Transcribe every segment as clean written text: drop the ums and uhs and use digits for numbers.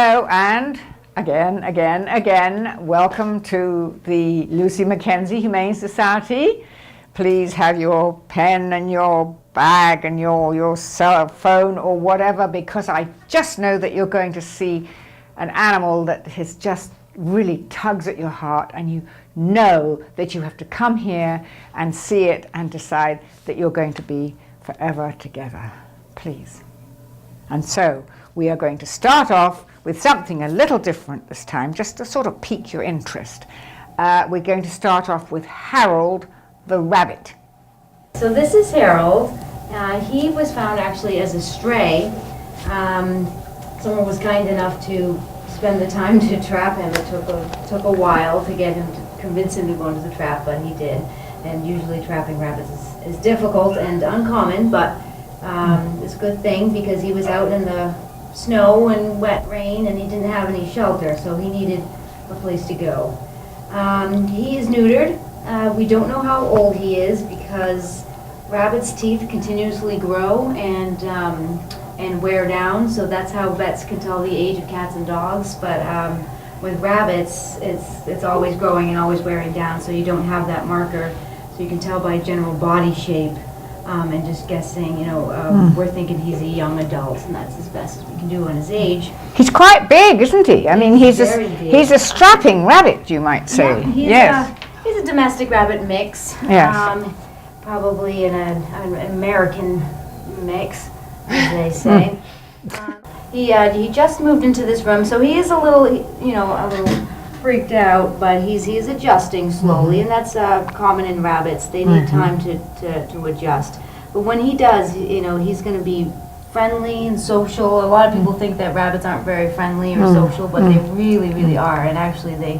Hello, and again, welcome to the Lucy Mackenzie Humane Society. Please have your pen and your bag and your cell phone or whatever, because I just know that you're going to see an animal that has just really tugs at your heart, and you know that you have to come here and see it and decide that you're going to be forever together. Please. And so we are going to start off with something a little different this time, just to sort of pique your interest. We're going to start off with Harold the rabbit. So this is Harold. He was found actually as a stray. Someone was kind enough to spend the time to trap him. It took a while to get him to convince him to go into the trap, but he did. And usually trapping rabbits is difficult and uncommon, but it's a good thing because he was out in the snow and wet rain and he didn't have any shelter, so he needed a place to go. He is neutered. We don't know how old he is because rabbits' teeth continuously grow and wear down, so that's how vets can tell the age of cats and dogs. But with rabbits, it's always growing and always wearing down, so you don't have that marker. So you can tell by general body shape and just guessing, we're thinking he's a young adult, and that's as best as we can do on his age. He's quite big, isn't he? I mean, he's a strapping rabbit, you might say. Yeah, he's a domestic rabbit mix. Yes. Probably an American mix, as they say. He just moved into this room, so he is a little freaked out, but he's adjusting slowly, and that's common in rabbits. They need time to adjust. But when he does, he's going to be friendly and social. A lot of people think that rabbits aren't very friendly or social, but they really, really are. And actually, they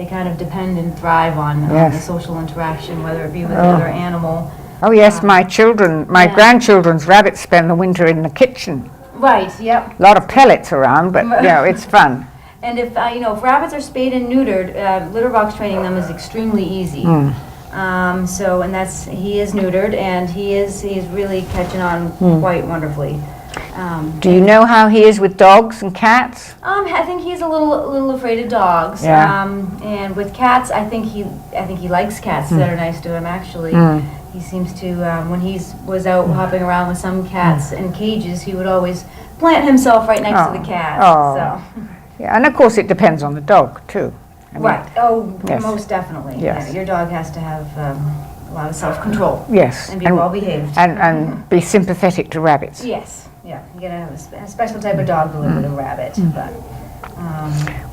kind of depend and thrive on the social interaction, whether it be with another animal. Oh yes, my grandchildren's rabbits spend the winter in the kitchen. Right. Yep. A lot of pellets around, but it's fun. And if rabbits are spayed and neutered, litter box training them is extremely easy. He is neutered, and he is really catching on quite wonderfully. Do you know how he is with dogs and cats? I think he's a little afraid of dogs. Yeah. And with cats, I think he likes cats that are nice to him. Actually, he seems to when he was out hopping around with some cats in cages, he would always plant himself right next to the cat. So. Yeah, and of course it depends on the dog too. Right. Oh, yes. Most definitely. Yes. Yeah, your dog has to have a lot of self-control. Yes. And be well behaved. And be sympathetic to rabbits. Yes. Yeah. You gotta have a special type of dog to live with a rabbit. But.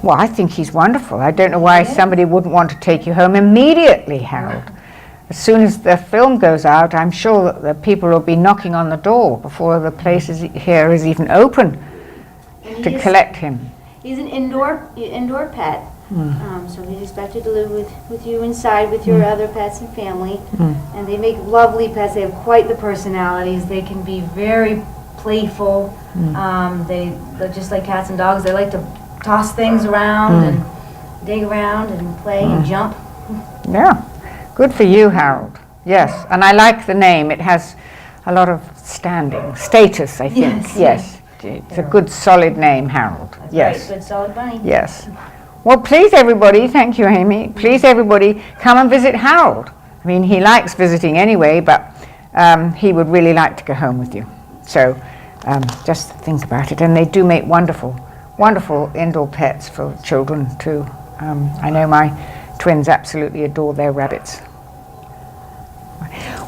Well, I think he's wonderful. I don't know why somebody wouldn't want to take you home immediately, Harold. As soon as the film goes out, I'm sure that the people will be knocking on the door before the place here is even open to collect him. He's an indoor pet, so he's expected to live with you inside with your other pets and family. And they make lovely pets. They have quite the personalities. They can be very playful. They're just like cats and dogs. They like to toss things around and dig around and play and jump. Yeah, good for you, Harold. Yes, and I like the name. It has a lot of status, I think. Yes. It's a good, solid name, Harold. That's yes. Right, good, solid bunny. Yes. Well, please, everybody, thank you, Amy. Please, everybody, come and visit Harold. I mean, he likes visiting anyway, but he would really like to go home with you. So just think about it. And they do make wonderful, wonderful indoor pets for children, too. I know my twins absolutely adore their rabbits.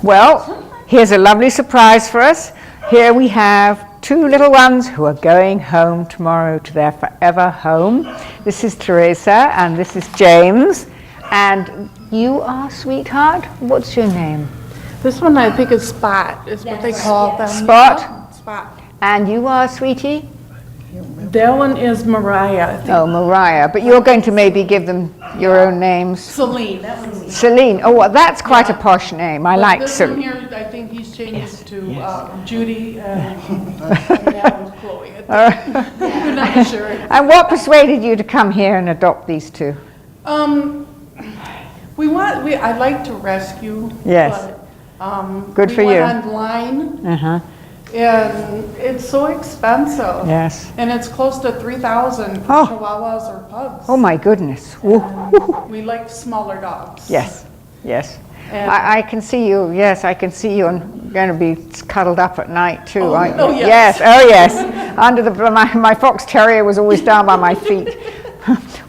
Well, here's a lovely surprise for us. Here we have two little ones who are going home tomorrow to their forever home. This is Theresa and this is James. And you are, sweetheart? What's your name? This one I think is Spot, is what they call them. Spot? Spot. And you are, sweetie? That one is Mariah, I think. Oh, Mariah. But you're going to maybe give them your own names? Celine, that one's Celine. Oh, well, that's quite a posh name. I like this Celine. one here, I think he's changed it to Judy, and that one's Chloe. We're not sure. And what persuaded you to come here and adopt these two? I'd like to rescue. Yes. But, Good for you. We went online, And it's so expensive. Yes. And it's close to 3,000 for Oh. Chihuahuas or pugs. Oh my goodness. Woo. We like smaller dogs. Yes, yes. And- I can see you, yes, I can see you going to be cuddled up at night too, Oh, aren't you? oh, yes. Oh yes. My fox terrier was always down by my feet.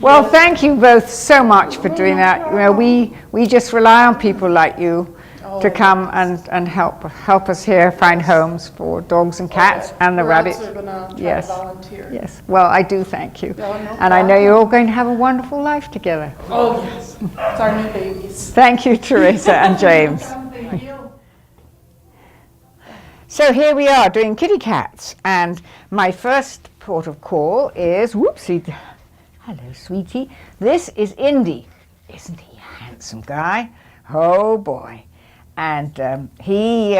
Well, thank you both so much for doing that. You know, we just rely on people like you to come and help us here find homes for dogs and cats and the rabbits. We're also gonna try Yes. to volunteer. Yes. Well, I do thank you. No And I know you're all going to have a wonderful life together. Oh, yes. It's our new babies. Thank you, Theresa and James. Thank you. So here we are doing kitty cats, and my first port of call is, whoopsie, hello sweetie, this is Indy. Isn't he a handsome guy? Oh boy. And he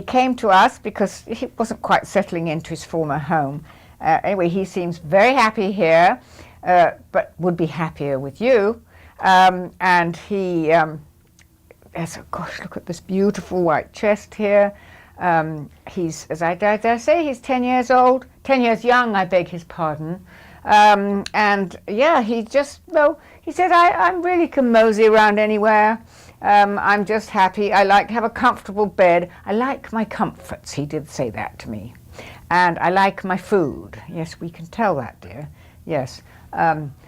came to us because he wasn't quite settling into his former home. Anyway, he seems very happy here, but would be happier with you. And he, gosh, look at this beautiful white chest here. He's, as I dare say, he's 10 years old, 10 years young, I beg his pardon. And yeah, he just, well, he said, I really can mosey around anywhere. I'm just happy. I like to have a comfortable bed. I like my comforts. He did say that to me. And I like my food. Yes, we can tell that, dear. Yes.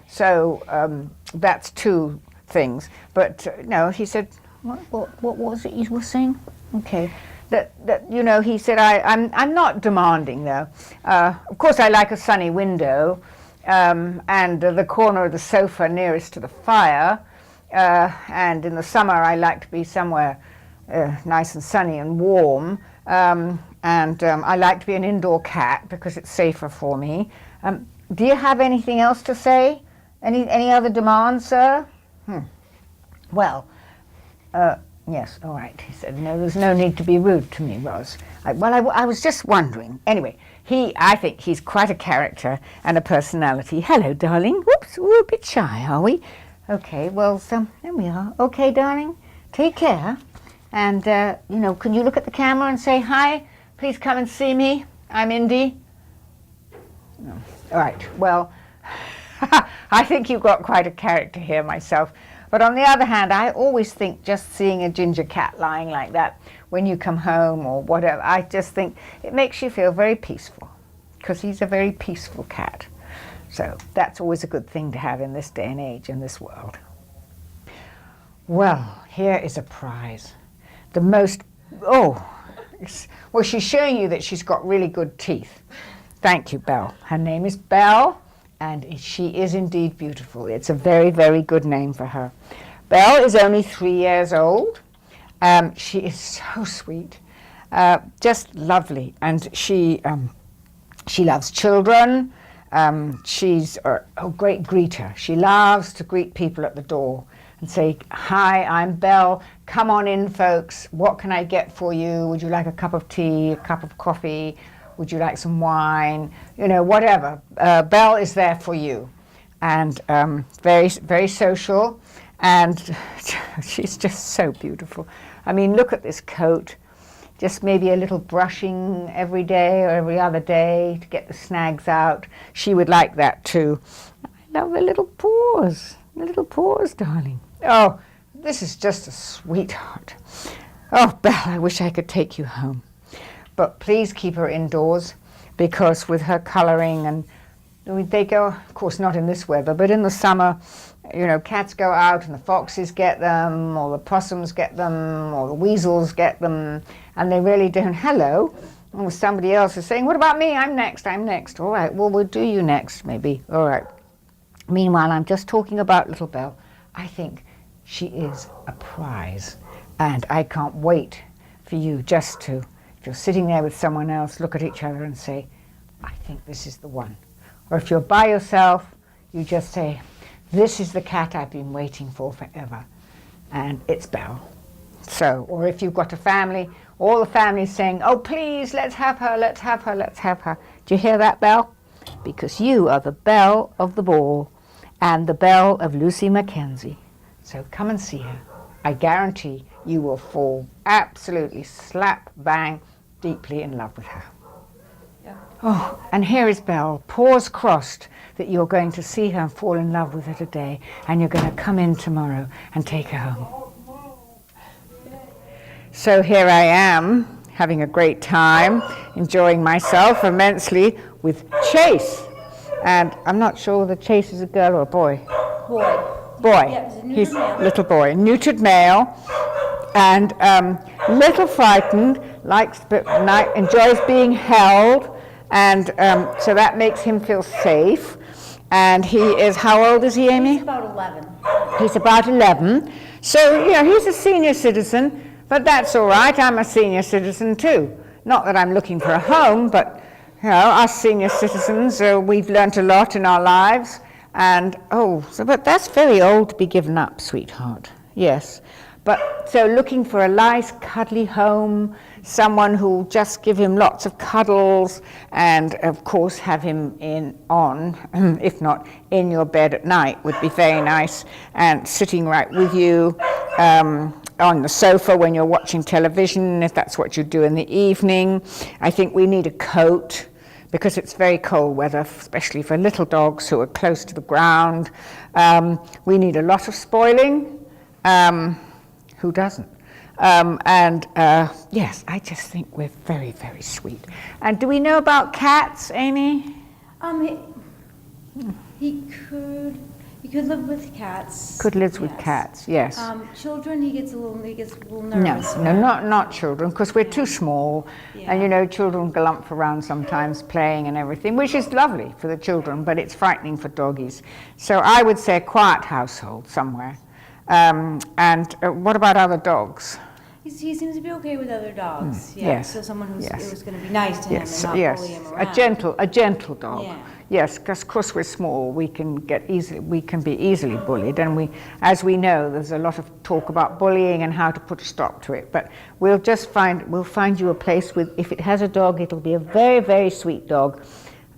So that's two things. But no, he said, what was it you were saying? Okay. That you know, he said, I'm not demanding though. Of course, I like a sunny window and the corner of the sofa nearest to the fire. And in the summer, I like to be somewhere nice and sunny and warm. I like to be an indoor cat because it's safer for me. Do you have anything else to say? Any other demands, sir? Well, yes, all right. He said, no, there's no need to be rude to me, Ros. I was just wondering. Anyway, I think he's quite a character and a personality. Hello, darling. Whoops, we're a bit shy, are we? Okay, well, so there we are. Okay, darling, take care. And, you know, can you look at the camera and say, hi, please come and see me. I'm Indy. No. All right, well, I think you've got quite a character here myself. But on the other hand, I always think just seeing a ginger cat lying like that when you come home or whatever, I just think it makes you feel very peaceful because he's a very peaceful cat. So that's always a good thing to have in this day and age, in this world. Well, here is a prize. The most, well, she's showing you that she's got really good teeth. Thank you, Belle. Her name is Belle, and she is indeed beautiful. It's a very, very good name for her. Belle is only 3 years old. She is so sweet, just lovely, and she loves children. She's a great greeter. She loves to greet people at the door and say, hi, I'm Belle. Come on in, folks. What can I get for you? Would you like a cup of tea, a cup of coffee? Would you like some wine? You know, whatever. Belle is there for you. And very, very social. And she's just so beautiful. I mean, look at this coat. Just maybe a little brushing every day or every other day to get the snags out. She would like that too. I love the little paws, darling. Oh, this is just a sweetheart. Oh, Belle, I wish I could take you home. But please keep her indoors because with her colouring and they go, of course not in this weather, but in the summer, you know, cats go out and the foxes get them, or the possums get them, or the weasels get them, and they really don't. Hello. Or somebody else is saying, what about me? I'm next. All right, well, we'll do you next, maybe. All right. Meanwhile, I'm just talking about little Belle. I think she is a prize, and I can't wait for you just to, if you're sitting there with someone else, look at each other and say, I think this is the one. Or if you're by yourself, you just say, this is the cat I've been waiting for forever, and it's Belle. So, or if you've got a family, all the family's saying, oh, please, let's have her, let's have her, let's have her. Do you hear that, Belle? Because you are the belle of the ball and the belle of Lucy Mackenzie. So come and see her. I guarantee you will fall absolutely slap bang deeply in love with her. Yeah. Oh, and here is Belle, paws crossed that you're going to see her and fall in love with her today, and you're going to come in tomorrow and take her home. So here I am, having a great time, enjoying myself immensely with Chase. And I'm not sure whether Chase is a girl or a boy. Boy. Yeah, he's a neutered He's male. little boy, neutered male, and little frightened, enjoys being held, and so that makes him feel safe. And he is, how old is he, Amy? He's about 11. He's about 11. So, he's a senior citizen, but that's all right. I'm a senior citizen too. Not that I'm looking for a home, but, us senior citizens, we've learnt a lot in our lives. And, but that's very old to be given up, sweetheart. Yes. But, so looking for a nice, cuddly home, someone who'll just give him lots of cuddles, and, of course, have him if not in your bed at night, would be very nice, and sitting right with you on the sofa when you're watching television, if that's what you do in the evening. I think we need a coat, because it's very cold weather, especially for little dogs who are close to the ground. We need a lot of spoiling. Who doesn't? Yes, I just think we're very, very sweet. And do we know about cats, Amy? He could live with cats. Could live with yes. cats, yes. Children, he gets a little nervous. No, not children, because we're too small. Yeah. And children galump around sometimes playing and everything, which is lovely for the children, but it's frightening for doggies. So I would say a quiet household somewhere. What about other dogs? He seems to be okay with other dogs. Yes. So someone who's Yes. it was going to be nice to him and not bully him around. A gentle dog. Yeah. Yes, because of course we're small, we can be easily bullied, and as we know, there's a lot of talk about bullying and how to put a stop to it. But we'll find you a place if it has a dog, it'll be a very, very sweet dog.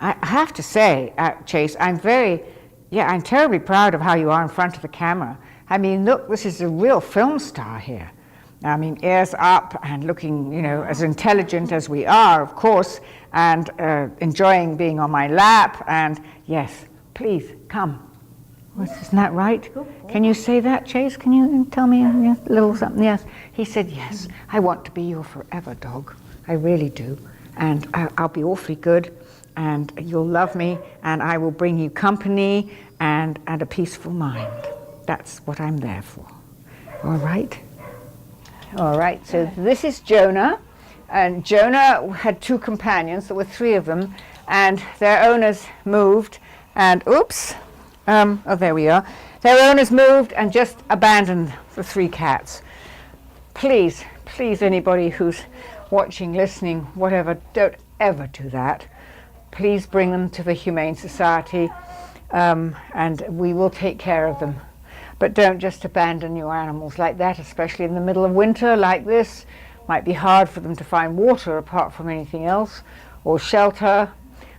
I have to say, Chase, I'm terribly proud of how you are in front of the camera. I mean, look, this is a real film star here. I mean, ears up and looking, as intelligent as we are, of course, and enjoying being on my lap. And yes, please, come. Isn't that right? Can you say that, Chase? Can you tell me a little something? Yes. He said, yes, I want to be your forever dog. I really do. And I'll be awfully good, and you'll love me, and I will bring you company and a peaceful mind. That's what I'm there for. All right? All right, so this is Jonah, and Jonah had two companions. There were three of them, and their owners moved, and there we are. Their owners moved and just abandoned the three cats. Please, anybody who's watching, listening, whatever, don't ever do that. Please bring them to the Humane Society, and we will take care of them. But don't just abandon your animals like that, especially in the middle of winter like this. Might be hard for them to find water apart from anything else, or shelter,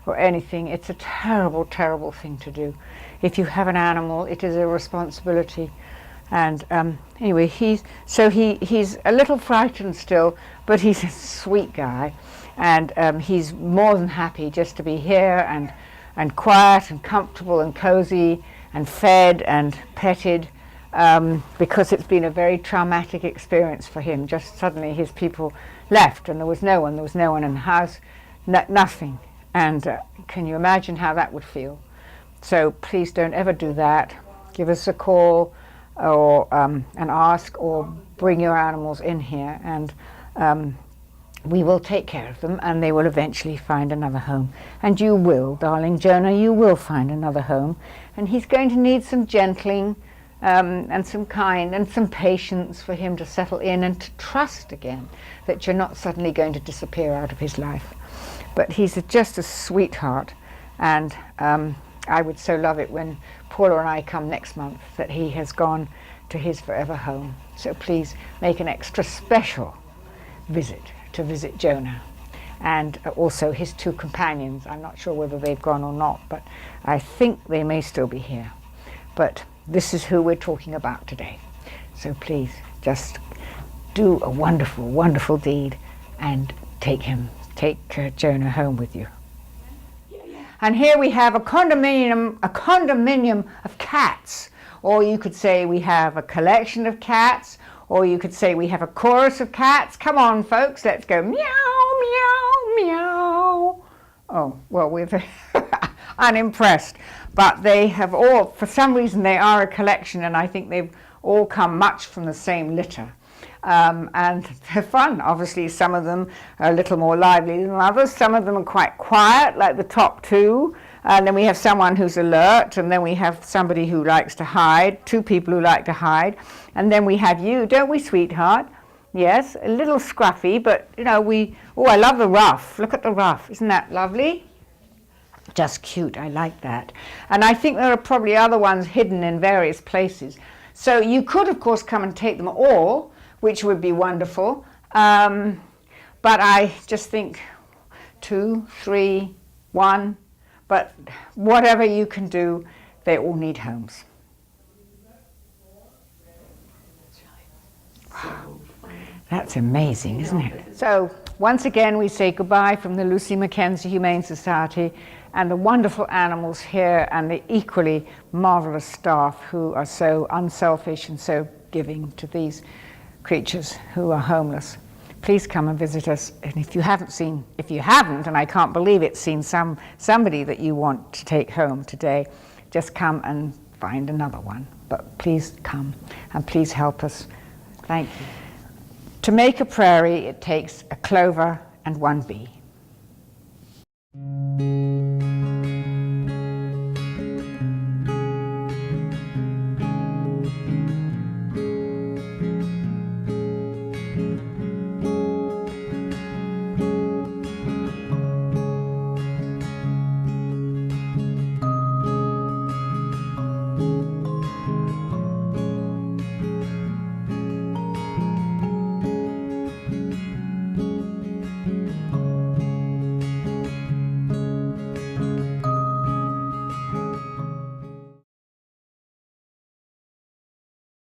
or anything. It's a terrible, terrible thing to do. If you have an animal, it is a responsibility. And anyway, he's a little frightened still, but he's a sweet guy. And he's more than happy just to be here and quiet and comfortable and cozy and fed and petted, because it's been a very traumatic experience for him. Just suddenly his people left and there was no one in the house, nothing. And can you imagine how that would feel? So please don't ever do that. Give us a call or and ask, or bring your animals in here, and we will take care of them, and they will eventually find another home. And you will, darling Jonah, you will find another home. And he's going to need some gentling and some kind and some patience for him to settle in and to trust again that you're not suddenly going to disappear out of his life. But he's just a sweetheart, and I would so love it when Paula and I come next month that he has gone to his forever home. So please make an extra special visit to visit Jonah, and also his two companions. I'm not sure whether they've gone or not, but I think they may still be here. But this is who we're talking about today. So please just do a wonderful, wonderful deed and take Jonah home with you. And here we have a condominium of cats. Or you could say we have a collection of cats, or you could say we have a chorus of cats. Come on, folks, let's go meow, meow, meow. Oh, well, we're unimpressed. But they have all, for some reason, they are a collection, and I think they've all come much from the same litter. And they're fun. Obviously, some of them are a little more lively than others. Some of them are quite quiet, like the top two. And then we have someone who's alert, and then we have somebody who likes to hide, two people who like to hide. And then we have you, don't we, sweetheart? Yes, a little scruffy, but, you know, oh, I love the ruff. Look at the ruff. Isn't that lovely? Just cute. I like that. And I think there are probably other ones hidden in various places. So you could, of course, come and take them all, which would be wonderful. But I just think 2, 3, 1. But whatever you can do, they all need homes. Wow. That's amazing, isn't it? So once again, we say goodbye from the Lucy Mackenzie Humane Society and the wonderful animals here and the equally marvelous staff who are so unselfish and so giving to these creatures who are homeless. Please come and visit us. And if you haven't, and I can't believe it, seen somebody that you want to take home today, just come and find another one. But please come and please help us. Thank you. To make a prairie, it takes a clover and 1 bee.